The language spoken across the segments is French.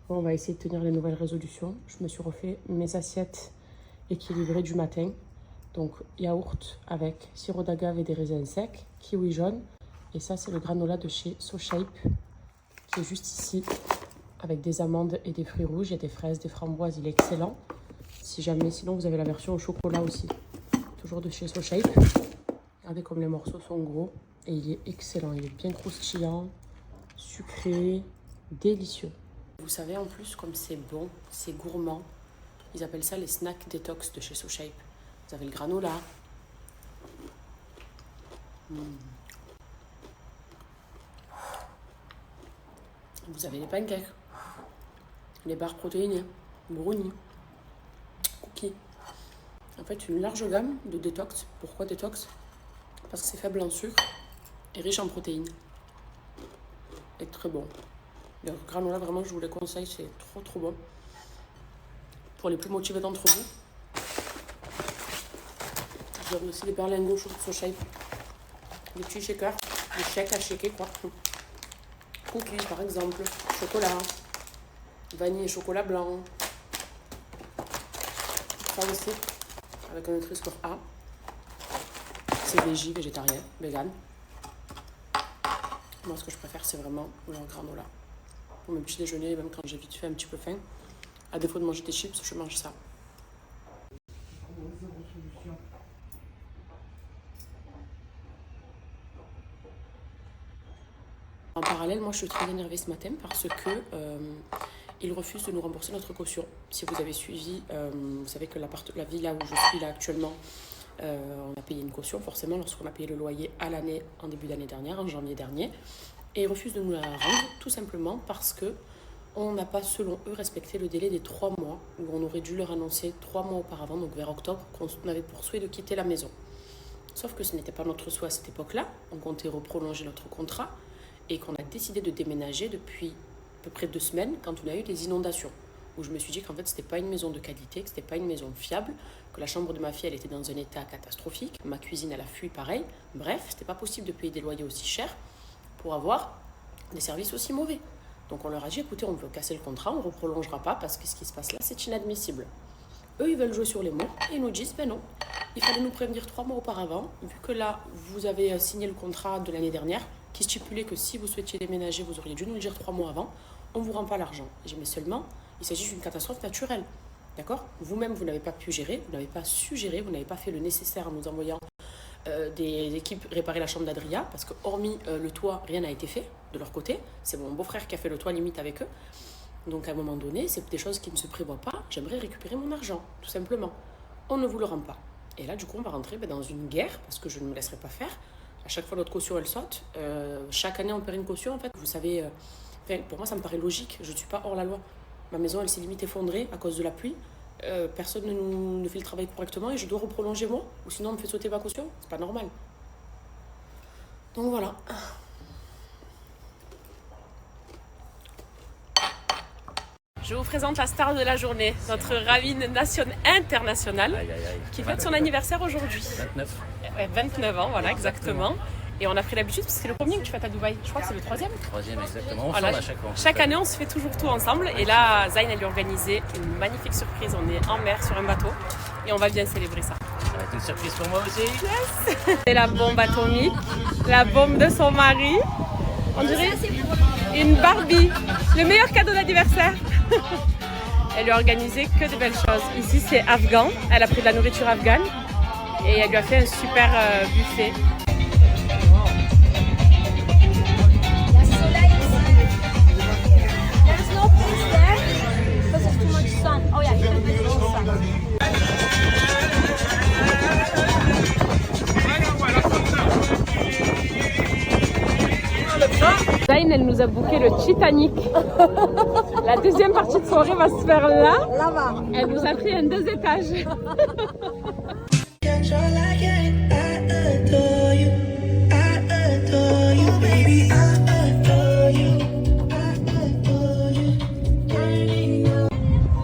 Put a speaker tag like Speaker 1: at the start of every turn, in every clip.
Speaker 1: Bon, on va essayer de tenir les nouvelles résolutions. Je me suis refait mes assiettes équilibrées du matin. Donc, yaourt avec sirop d'agave et des raisins secs, kiwi jaune. Et ça, c'est le granola de chez SoShape, qui est juste ici, avec des amandes et des fruits rouges et des fraises, des framboises. Il est excellent. Si jamais, sinon, vous avez la version au chocolat aussi. Toujours de chez SoShape. Regardez comme les morceaux sont gros. Et il est excellent. Il est bien croustillant, sucré, délicieux. Vous savez, en plus, comme c'est bon, c'est gourmand. Ils appellent ça les snacks détox de chez SoShape. Vous avez le granola. Vous avez les pancakes, les barres protéinées, brownies, cookies. En fait, une large gamme de détox. Pourquoi détox? Parce que c'est faible en sucre et riche en protéines. Et très bon. Le granola, vraiment, je vous le conseille, c'est trop bon. Pour les plus motivés d'entre vous. Vous avez aussi des berlingots sur SoShape. Des petits shakers, des shakes à shaker quoi. Cookies par exemple, chocolat, vanille et chocolat blanc. Ça aussi, avec un Nutri-Score A. C'est végétarien, vegan. Moi ce que je préfère c'est vraiment leur granola. Pour mes petits déjeuners, même quand j'ai vite fait un petit peu faim, à défaut de manger des chips, je mange ça. En parallèle, moi je suis très énervée ce matin parce que ils refusent de nous rembourser notre caution. Si vous avez suivi, vous savez que la villa où je suis là actuellement, on a payé une caution forcément lorsqu'on a payé le loyer à l'année, en début d'année dernière, en janvier dernier. Et ils refusent de nous la rendre tout simplement parce que on n'a pas, selon eux, respecté le délai des 3 mois où on aurait dû leur annoncer 3 mois auparavant, donc vers octobre, qu'on avait pour souhait de quitter la maison. Sauf que ce n'était pas notre souhait à cette époque-là. On comptait prolonger notre contrat. Et qu'on a décidé de déménager depuis à peu près 2 semaines quand on a eu des inondations. Où je me suis dit qu'en fait, c'était pas une maison de qualité, que c'était pas une maison fiable, que la chambre de ma fille, elle était dans un état catastrophique, ma cuisine, elle a fui pareil. Bref, c'était pas possible de payer des loyers aussi chers pour avoir des services aussi mauvais. Donc on leur a dit, écoutez, on veut casser le contrat, on ne reprolongera pas parce que ce qui se passe là, c'est inadmissible. Eux, ils veulent jouer sur les mots et ils nous disent, ben non, il fallait nous prévenir 3 mois auparavant, vu que là, vous avez signé le contrat de l'année dernière, qui stipulait que si vous souhaitiez déménager, vous auriez dû nous le dire 3 mois avant, on ne vous rend pas l'argent. Mais seulement, il s'agit d'une catastrophe naturelle. D'accord? Vous-même, vous n'avez pas pu gérer, vous n'avez pas su gérer, vous n'avez pas fait le nécessaire en nous envoyant des équipes réparer la chambre d'Adria, parce que hormis le toit, rien n'a été fait de leur côté. C'est mon beau-frère qui a fait le toit limite avec eux. Donc à un moment donné, c'est des choses qui ne se prévoient pas. J'aimerais récupérer mon argent, tout simplement. On ne vous le rend pas. Et là, du coup, on va rentrer dans une guerre, parce que je ne me laisserai pas faire. À chaque fois, notre caution, elle saute. Chaque année, on perd une caution, en fait. Vous savez, pour moi, ça me paraît logique. Je ne suis pas hors la loi. Ma maison, elle s'est limite effondrée à cause de la pluie. Personne ne fait le travail correctement et je dois reprolonger moi. Ou sinon, on me fait sauter ma caution. C'est pas normal. Donc voilà. Je vous présente la star de la journée, notre ravine internationale, qui fête son anniversaire aujourd'hui.
Speaker 2: 29.
Speaker 1: Ouais, 29 ans, voilà, exactement. Et on a pris l'habitude, parce que c'est le combien que tu fêtes à Dubaï? Je crois que c'est le 3e.
Speaker 2: 3e, exactement.
Speaker 1: Voilà,
Speaker 2: Ensemble à chaque fois.
Speaker 1: Chaque année, on se fait toujours tout ensemble. Et là, Zayn a lui organisé une magnifique surprise. On est en mer sur un bateau et on va bien célébrer ça.
Speaker 2: Ça va être une surprise pour moi aussi.
Speaker 1: Yes. C'est la bombe atomique, la bombe de son mari. On dirait une Barbie, le meilleur cadeau d'anniversaire. Elle lui a organisé que de belles choses. Ici, c'est afghan. Elle a pris de la nourriture afghane et elle lui a fait un super buffet. Zayn, elle nous a booké le Titanic. La deuxième partie de soirée va se faire là. Là-bas. Elle nous a pris un 2 étages.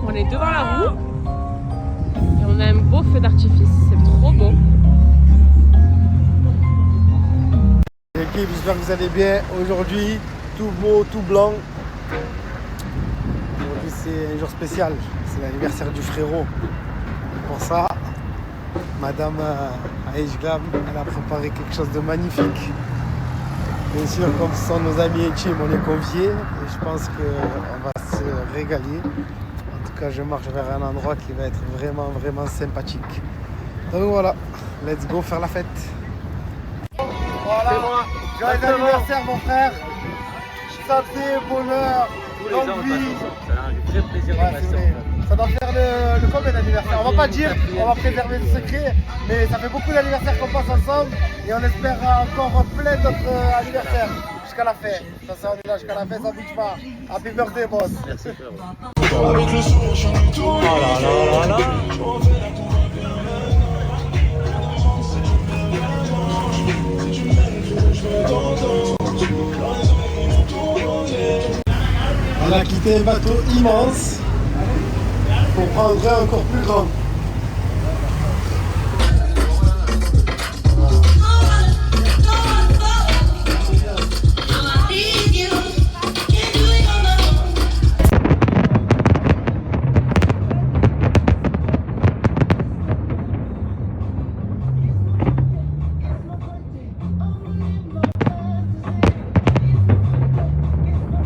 Speaker 1: On est devant la roue et on a un beau feu d'artifice. C'est trop beau.
Speaker 3: J'espère que vous allez bien. Aujourd'hui, tout beau, tout blanc. c'est un jour spécial, c'est l'anniversaire du frérot. Pour ça, Madame Aïch Glam, elle a préparé quelque chose de magnifique. Bien sûr, comme ce sont nos amis intimes, on est conviés et je pense qu'on va se régaler. En tout cas, je marche vers un endroit qui va être vraiment, vraiment sympathique. Donc voilà, let's go faire la fête. Voilà, joyeux anniversaire mon frère. Santé, bonheur, longue vie.
Speaker 2: Ça a un vrai plaisir de rester ensemble.
Speaker 3: Ça doit faire le combien d'anniversaire? On va pas dire, on va préserver le secret, mais ça fait beaucoup d'anniversaires qu'on passe ensemble et on espère encore plein d'autres anniversaires jusqu'à la fin. Ça, on est là jusqu'à la fin, ça bouge pas. Happy birthday, boss.
Speaker 2: Merci frérot.
Speaker 4: Oh là là là là.
Speaker 3: On a quitté un bateau immense pour prendre un encore plus grand.